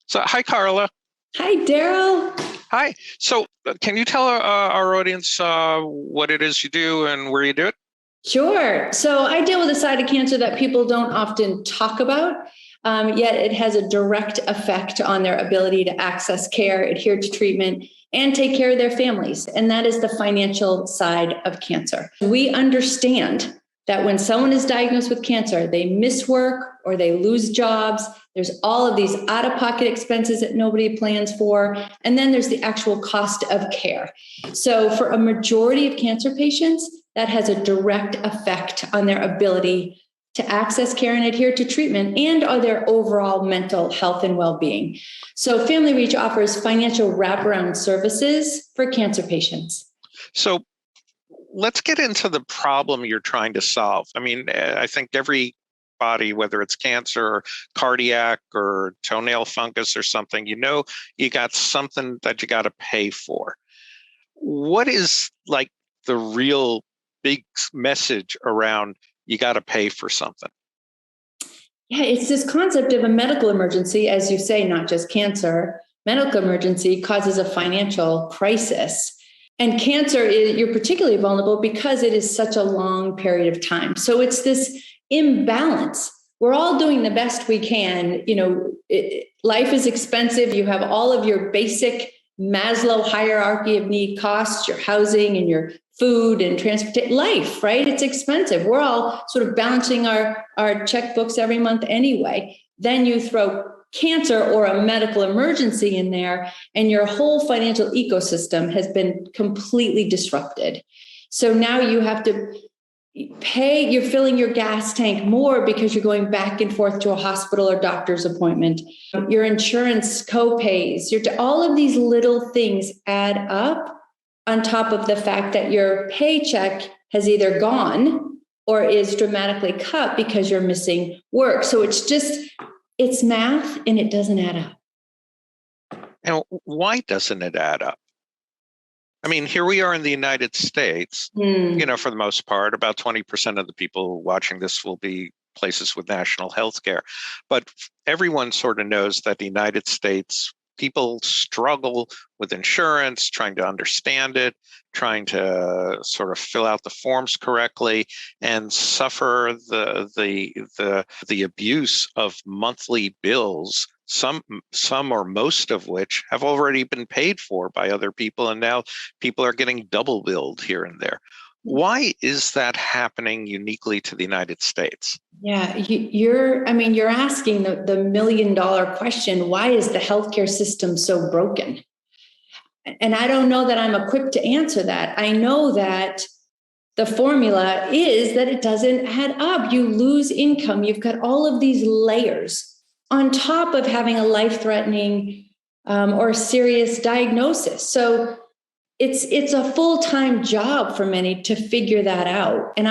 So, hi, Carla. Hi, Darryl. Hi. So, can you tell our audience what it is you do and where you do it? Sure. So I deal with a side of cancer that people don't often talk about, yet it has a direct effect on their ability to access care, adhere to treatment, and take care of their families. And that is the financial side of cancer. We understand that when someone is diagnosed with cancer, they miss work or they lose jobs. There's all of these out of pocket expenses that nobody plans for. And then there's the actual cost of care. So, for a majority of cancer patients, that has a direct effect on their ability to access care and adhere to treatment and on their overall mental health and well-being. So Family Reach offers financial wraparound services for cancer patients. So, let's get into the problem you're trying to solve. I mean, I think everybody, whether it's cancer or cardiac or toenail fungus or something, you got something that you got to pay for. What is like the real big message around you got to pay for something? Yeah, it's this concept of a medical emergency, as you say, not just cancer. Medical emergency causes a financial crisis. And cancer, you're particularly vulnerable because it is such a long period of time. So it's this imbalance. We're all doing the best we can. Life is expensive. You have all of your basic Maslow hierarchy of need costs, your housing and your food and transportation, life, right? It's expensive. We're all sort of balancing our checkbooks every month anyway. Then you throw cancer or a medical emergency in there, and your whole financial ecosystem has been completely disrupted. So now you have to pay, you're filling your gas tank more because you're going back and forth to a hospital or doctor's appointment. Your insurance co-pays, all of these little things add up on top of the fact that your paycheck has either gone or is dramatically cut because you're missing work. So it's math and it doesn't add up. And why doesn't it add up? I mean, here we are in the United States, for the most part, about 20% of the people watching this will be places with national health care. But everyone sort of knows that the United States, people struggle with insurance, trying to understand it, trying to sort of fill out the forms correctly, and suffer the abuse of monthly bills, some or most of which have already been paid for by other people, and now people are getting double billed here and there. Why is that happening uniquely to the United States? Yeah, you're asking the million-dollar question, why is the healthcare system so broken? And I don't know that I'm equipped to answer that. I know that the formula is that it doesn't add up. You lose income. You've got all of these layers on top of having a life-threatening or serious diagnosis. So it's a full-time job for many to figure that out. And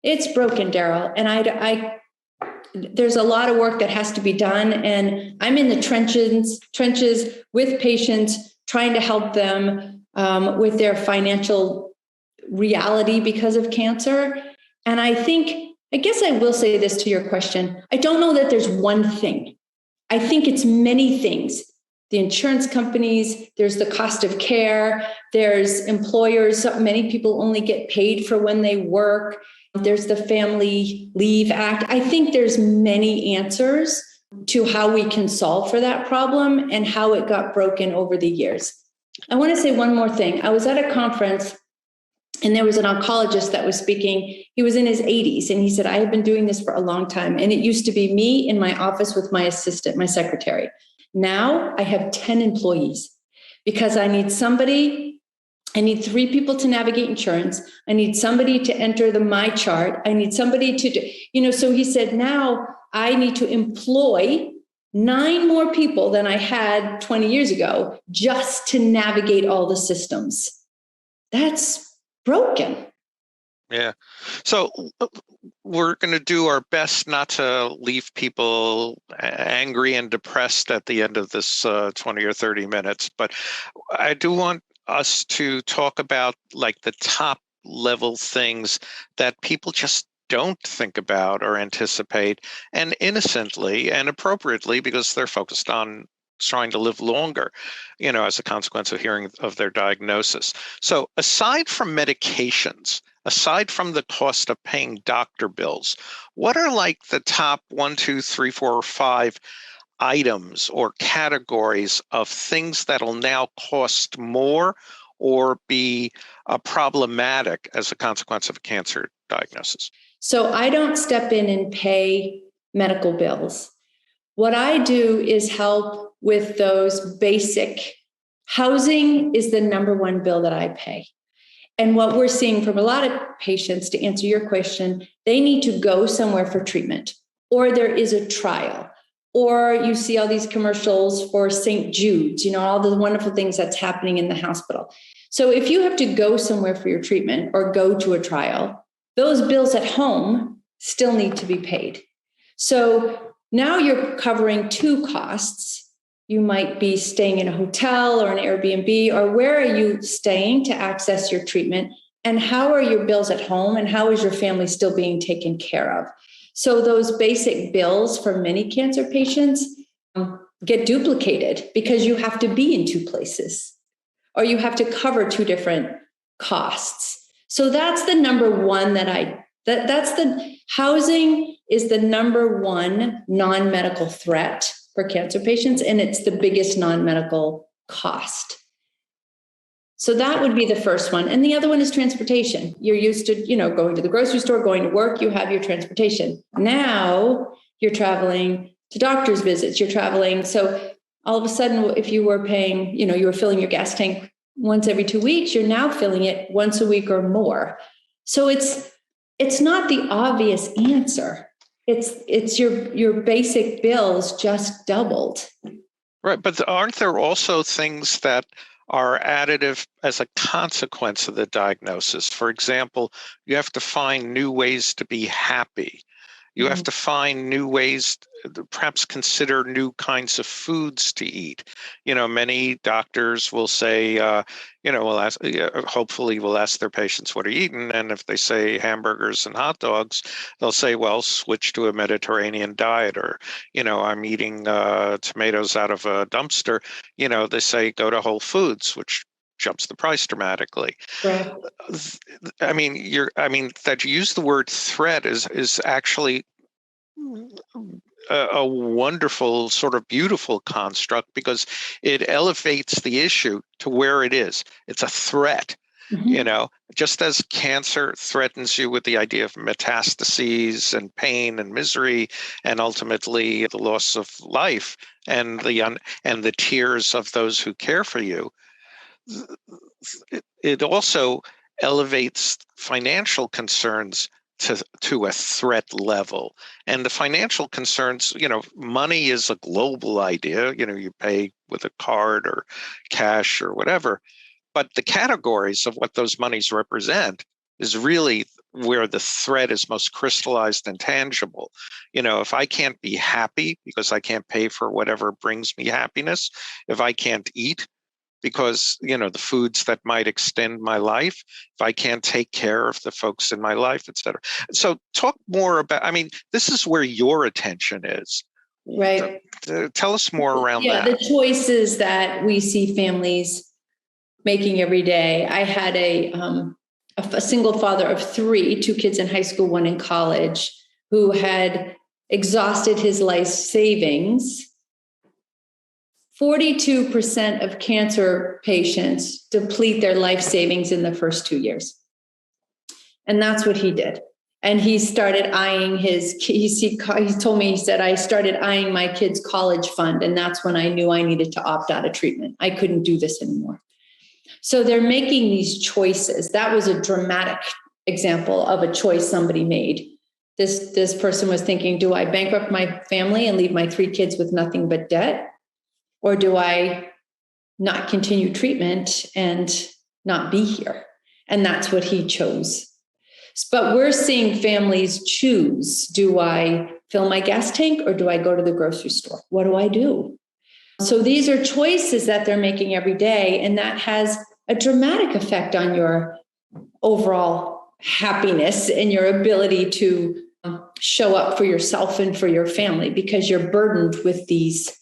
it's broken, Darryl. And there's a lot of work that has to be done. And I'm in the trenches with patients, trying to help them with their financial reality because of cancer. And I guess I will say this to your question. I don't know that there's one thing. I think it's many things. The insurance companies, there's the cost of care, there's employers. Many people only get paid for when they work. There's the Family Leave Act. I think there's many answers to how we can solve for that problem and how it got broken over the years. I want to say one more thing. I was at a conference and there was an oncologist that was speaking. He was in his 80s and he said, I have been doing this for a long time. And it used to be me in my office with my assistant, my secretary. Now I have 10 employees because I need 3 people to navigate insurance. I need somebody to enter the my chart. I need somebody to do, so he said, now I need to employ 9 more people than I had 20 years ago just to navigate all the systems. That's broken. Yeah. So we're going to do our best not to leave people angry and depressed at the end of this 20 or 30 minutes. But I do want us to talk about like the top level things that people just don't think about or anticipate, and innocently and appropriately, because they're focused on trying to live longer, as a consequence of hearing of their diagnosis. So aside from medications, aside from the cost of paying doctor bills, what are like the top 1, 2, 3, 4, or 5 items or categories of things that'll now cost more or be problematic as a consequence of a cancer diagnosis? So I don't step in and pay medical bills. What I do is help with those basic. Housing is the number one bill that I pay. And what we're seeing from a lot of patients, to answer your question, they need to go somewhere for treatment, or there is a trial, or you see all these commercials for St. Jude's, all the wonderful things that's happening in the hospital. So if you have to go somewhere for your treatment or go to a trial, those bills at home still need to be paid. So now you're covering two costs. You might be staying in a hotel or an Airbnb, or where are you staying to access your treatment? And how are your bills at home? And how is your family still being taken care of? So those basic bills for many cancer patients get duplicated because you have to be in two places, or you have to cover two different costs. So that's the number one that's the housing is the number one non-medical threat for cancer patients, and it's the biggest non-medical cost. So that would be the first one. And the other one is transportation. You're used to, going to the grocery store, going to work, you have your transportation. Now you're traveling to doctor's visits, you're traveling. So all of a sudden, if you were paying, you were filling your gas tank once every 2 weeks, you're now filling it once a week or more. So it's not the obvious answer. It's your basic bills just doubled. Right. But aren't there also things that are additive as a consequence of the diagnosis? For example, you have to find new ways to be happy. You have to find new ways, perhaps consider new kinds of foods to eat. Many doctors will say, we'll ask, hopefully we'll ask their patients what are you eating. And if they say hamburgers and hot dogs, they'll say, well, switch to a Mediterranean diet, or, I'm eating tomatoes out of a dumpster. They say, go to Whole Foods, which jumps the price dramatically. Right. That you use the word threat is actually a wonderful, sort of beautiful construct, because it elevates the issue to where it is. It's a threat. Just as cancer threatens you with the idea of metastases and pain and misery, and ultimately the loss of life and the tears of those who care for you, it also elevates financial concerns to a threat level. And the financial concerns, money is a global idea. You pay with a card or cash or whatever. But the categories of what those monies represent is really where the threat is most crystallized and tangible. If I can't be happy because I can't pay for whatever brings me happiness, if I can't eat because, the foods that might extend my life, if I can't take care of the folks in my life, et cetera. So talk more about, this is where your attention is. Right. Tell us more around that. The choices that we see families making every day. I had a single father of 3, 2 kids in high school, 1 in college, who had exhausted his life savings. 42% of cancer patients deplete their life savings in the first 2 years. And that's what he did. And he started eyeing he told me, he said, I started eyeing my kid's college fund. And that's when I knew I needed to opt out of treatment. I couldn't do this anymore. So they're making these choices. That was a dramatic example of a choice somebody made. This person was thinking, do I bankrupt my family and leave my 3 kids with nothing but debt? Or do I not continue treatment and not be here? And that's what he chose. But we're seeing families choose, do I fill my gas tank or do I go to the grocery store? What do I do? So these are choices that they're making every day, and that has a dramatic effect on your overall happiness and your ability to show up for yourself and for your family, because you're burdened with these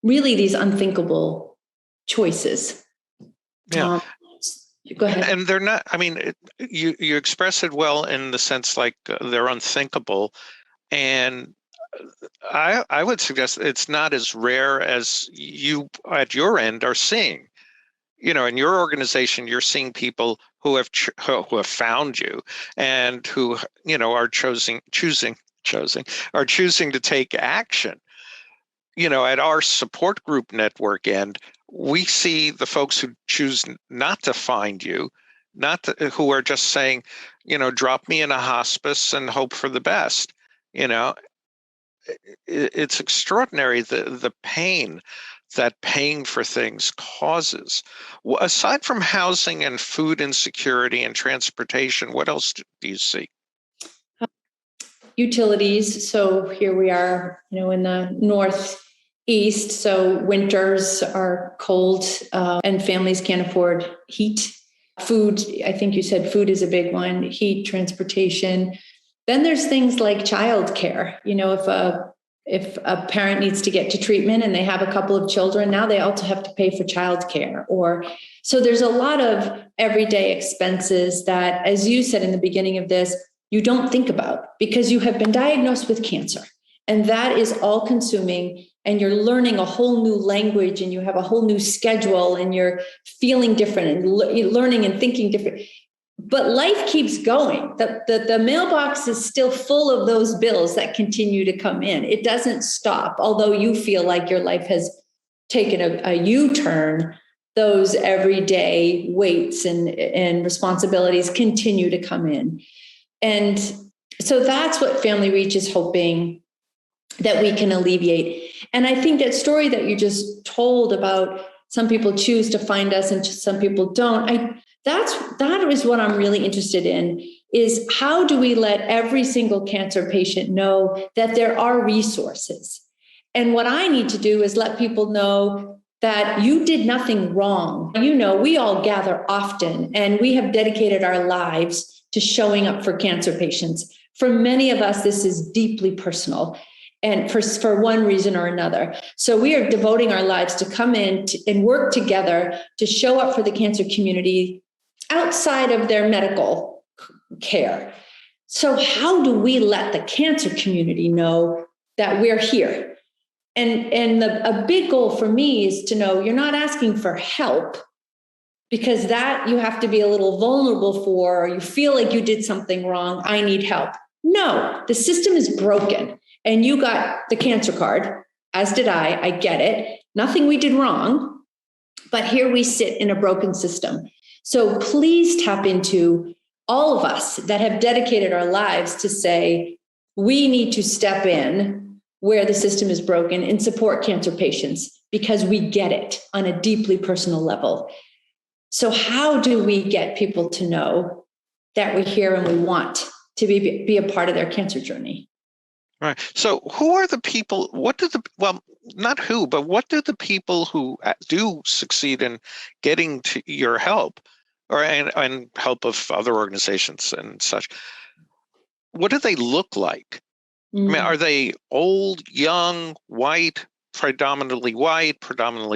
unthinkable choices. Yeah. Go ahead. And they're not, I mean, you express it well in the sense like they're unthinkable. And I would suggest it's not as rare as you at your end are seeing. You know, in your organization, you're seeing people who have found you and who, you know, are choosing to take action. You know, at our support group network end, we see the folks who choose not to find you, who are just saying, you know, drop me in a hospice and hope for the best. You know, it's extraordinary the pain that paying for things causes. Aside from housing and food insecurity and transportation, what else do you see? Utilities. So here we are, you know, in the Northeast. So winters are cold and families can't afford heat. Food, I think you said food is a big one. Heat, transportation. Then there's things like childcare. You know, if a parent needs to get to treatment and they have a couple of children, now they also have to pay for childcare. So there's a lot of everyday expenses that, as you said in the beginning of this, you don't think about because you have been diagnosed with cancer. And that is all consuming. And you're learning a whole new language and you have a whole new schedule and you're feeling different and learning and thinking different. But life keeps going. The mailbox is still full of those bills that continue to come in. It doesn't stop. Although you feel like your life has taken a U-turn, those everyday weights and responsibilities continue to come in. And so that's what Family Reach is hoping that we can alleviate. And I think that story that you just told about some people choose to find us and some people don't, that is what I'm really interested in, is how do we let every single cancer patient know that there are resources? And what I need to do is let people know that you did nothing wrong. You know, we all gather often and we have dedicated our lives to showing up for cancer patients. For many of us, this is deeply personal and for one reason or another. So we are devoting our lives to come in and work together to show up for the cancer community outside of their medical care. So how do we let the cancer community know that we're here? And a big goal for me is to know you're not asking for help, because that you have to be a little vulnerable for, or you feel like you did something wrong. I need help. No, the system is broken and you got the cancer card, as did I. I get it. Nothing we did wrong, but here we sit in a broken system. So please tap into all of us that have dedicated our lives to say, we need to step in where the system is broken and support cancer patients because we get it on a deeply personal level. So how do we get people to know that we're here and we want to be a part of their cancer journey? Right. So who are the people, not who, but what do the people who do succeed in getting to your help and help of other organizations and such, what do they look like? I mean, are they old, young, white, predominantly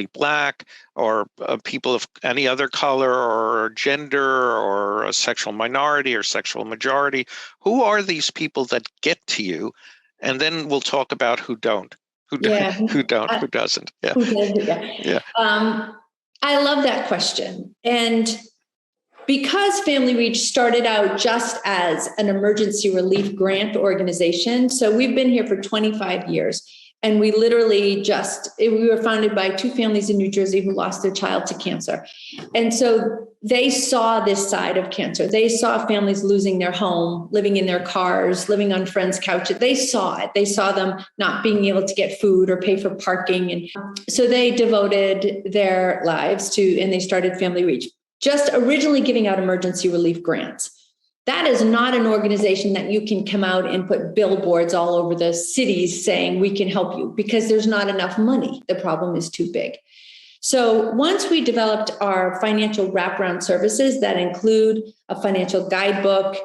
black, or people of any other color or gender or a sexual minority or sexual majority? Who are these people that get to you? And then we'll talk about who doesn't. Yeah. Who doesn't, yeah. I love that question. And because Family Reach started out just as an emergency relief grant organization, so we've been here for 25 years, and we literally we were founded by two families in New Jersey who lost their child to cancer. And so they saw this side of cancer. They saw families losing their home, living in their cars, living on friends' couches. They saw it. They saw them not being able to get food or pay for parking. And so they devoted their lives and they started Family Reach, just originally giving out emergency relief grants. That is not an organization that you can come out and put billboards all over the cities saying we can help you, because there's not enough money. The problem is too big. So once we developed our financial wraparound services that include a financial guidebook,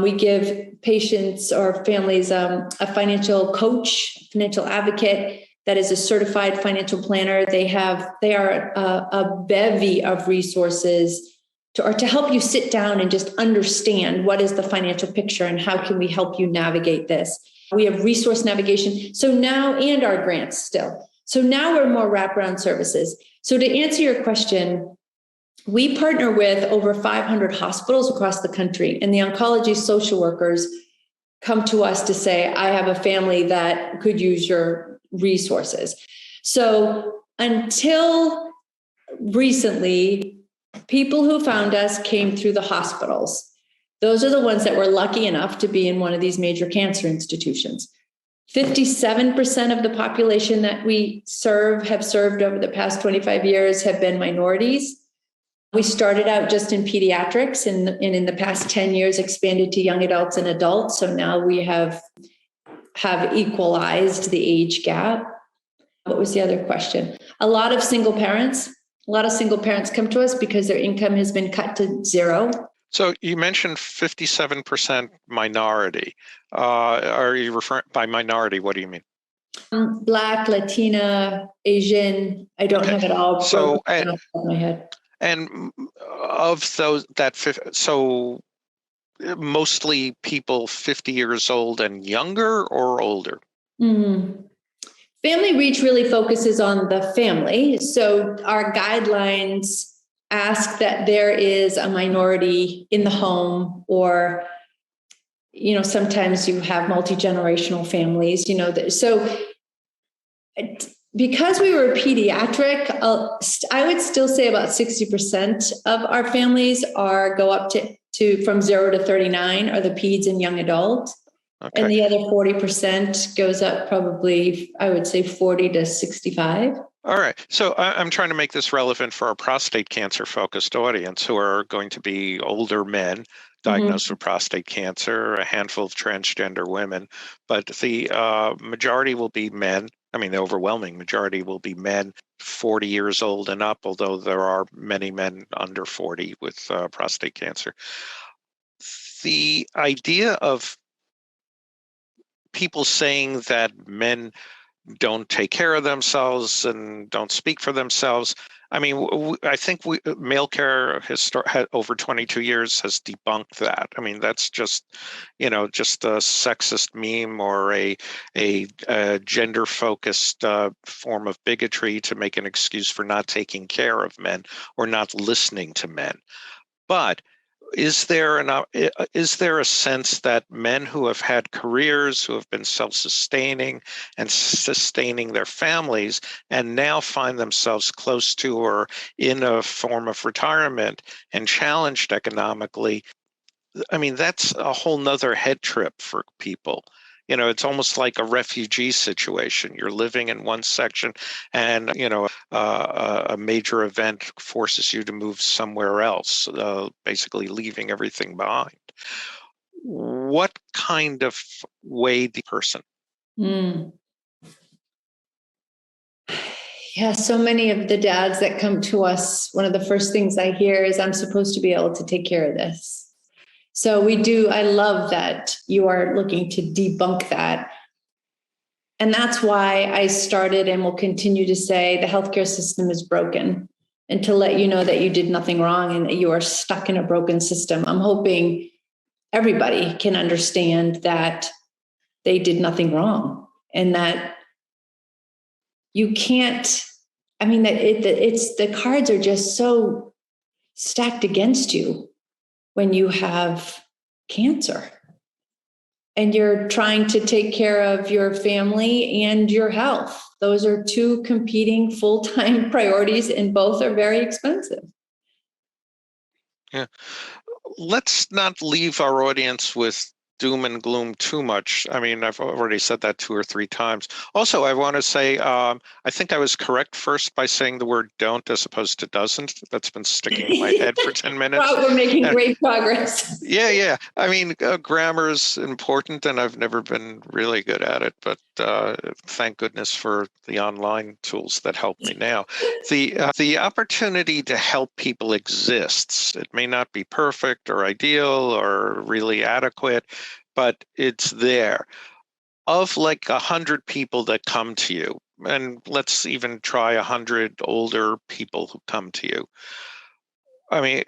We give patients or families a financial coach, financial advocate that is a certified financial planner. They are a bevy of resources to help you sit down and just understand what is the financial picture and how can we help you navigate this. We have resource navigation. So now, and our grants still. So now we're more wraparound services. So to answer your question, we partner with over 500 hospitals across the country, and the oncology social workers come to us to say, I have a family that could use your resources. So until recently, people who found us came through the hospitals. Those are the ones that were lucky enough to be in one of these major cancer institutions. 57% of the population that we have served over the past 25 years have been minorities. We started out just in pediatrics and in the past 10 years expanded to young adults and adults. So now we have equalized the age gap. What was the other question? A lot of single parents come to us because their income has been cut to zero. So you mentioned 57% minority. Are you referring by minority? What do you mean? Black, Latina, Asian. I don't have it all. So, off the top of my head. And of those, so mostly people 50 years old and younger or older? Mm-hmm. Family Reach really focuses on the family. So our guidelines ask that there is a minority in the home, or, sometimes you have multi-generational families, so because we were pediatric, I would still say about 60% of our families go up to from 0 to 39 are the peds and young adult. Okay. And the other 40% goes up probably, I would say 40 to 65. All right. So I'm trying to make this relevant for our prostate cancer focused audience, who are going to be older men diagnosed with prostate cancer, a handful of transgender women, but the majority will be men. I mean, the overwhelming majority will be men 40 years old and up, although there are many men under 40 with prostate cancer. The idea of people saying that men don't take care of themselves and don't speak for themselves. I mean, I think Malecare over 22 years has debunked that. I mean, that's just a sexist meme or a gender-focused form of bigotry to make an excuse for not taking care of men or not listening to men. But is there a sense that men who have had careers, who have been self-sustaining and sustaining their families, and now find themselves close to or in a form of retirement and challenged economically? I mean, that's a whole nother head trip for people. It's almost like a refugee situation. You're living in one section and, a major event forces you to move somewhere else, basically leaving everything behind. What kind of way the person? Yeah, so many of the dads that come to us, one of the first things I hear is, I'm supposed to be able to take care of this. So I love that you are looking to debunk that. And that's why I started and will continue to say the healthcare system is broken, and to let you know that you did nothing wrong and that you are stuck in a broken system. I'm hoping everybody can understand that they did nothing wrong and that you can't, that the cards are just so stacked against you when you have cancer and you're trying to take care of your family and your health. Those are two competing full-time priorities, and both are very expensive. Yeah. Let's not leave our audience with doom and gloom too much. I mean, I've already said that 2 or 3 times. Also, I want to say, I think I was correct first by saying the word don't as opposed to doesn't. That's been sticking in my head for 10 minutes. Well, we're making great progress. Yeah. I mean, grammar is important, and I've never been really good at it, but thank goodness for the online tools that help me now. The opportunity to help people exists. It may not be perfect or ideal or really adequate, but it's there. Of like 100 people that come to you, and let's even try 100 older people who come to you. I mean,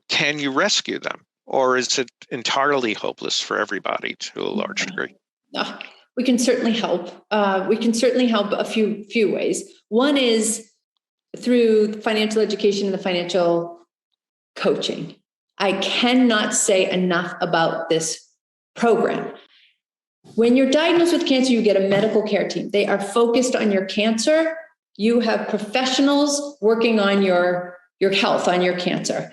can you rescue them? Or is it entirely hopeless for everybody to a large degree? No, we can certainly help. We can certainly help a few ways. One is through financial education and the financial coaching. I cannot say enough about this program. When you're diagnosed with cancer, you get a medical care team. They are focused on your cancer. You have professionals working on your health, on your cancer.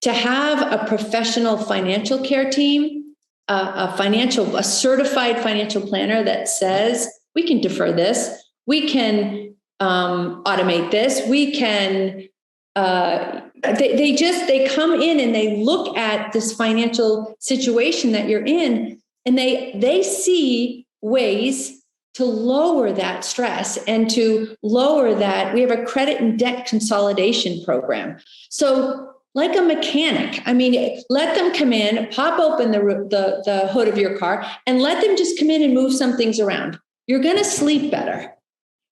To have a professional financial care team, a certified financial planner that says, we can defer this, we can automate this, we can, they come in and they look at this financial situation that you're in, and they see ways to lower that stress and to lower that. We have a credit and debt consolidation program. So like a mechanic, I mean, let them come in, pop open the hood of your car, and let them just come in and move some things around. You're going to sleep better.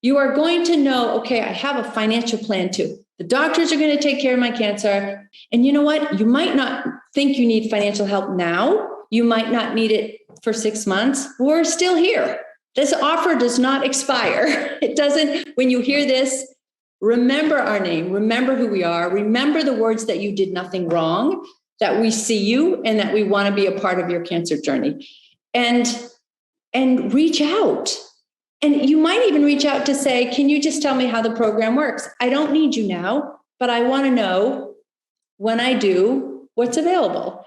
You are going to know, okay, I have a financial plan too. The doctors are going to take care of my cancer. And you know what? You might not think you need financial help now. You might not need it for 6 months. We're still here. This offer does not expire. It doesn't. When you hear this, remember our name, remember who we are, remember the words that you did nothing wrong, that we see you and that we want to be a part of your cancer journey. And reach out. And you might even reach out to say, can you just tell me how the program works? I don't need you now, but I want to know when I do what's available.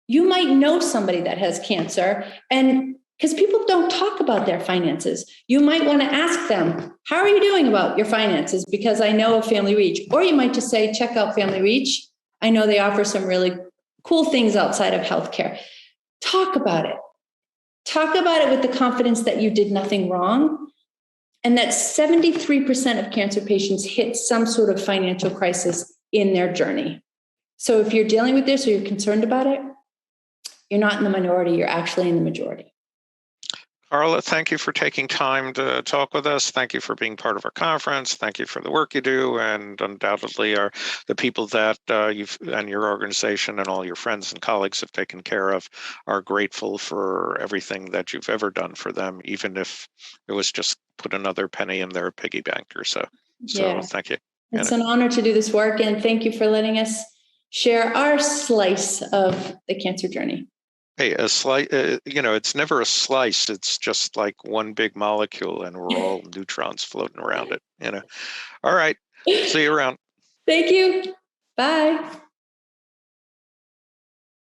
You might know somebody that has cancer, and because people don't talk about their finances, you might want to ask them, how are you doing about your finances? Because I know of Family Reach. Or you might just say, check out Family Reach. I know they offer some really cool things outside of healthcare. Talk about it. Talk about it with the confidence that you did nothing wrong, and that 73% of cancer patients hit some sort of financial crisis in their journey. So if you're dealing with this or you're concerned about it, you're not in the minority, you're actually in the majority. Carla, thank you for taking time to talk with us. Thank you for being part of our conference. Thank you for the work you do, and undoubtedly the people that you've and your organization and all your friends and colleagues have taken care of are grateful for everything that you've ever done for them, even if it was just put another penny in their piggy bank or so. So thank you. It's an honor to do this work, and thank you for letting us share our slice of the cancer journey. Hey, a slice, it's never a slice. It's just like one big molecule, and we're all neutrons floating around it, All right. See you around. Thank you. Bye.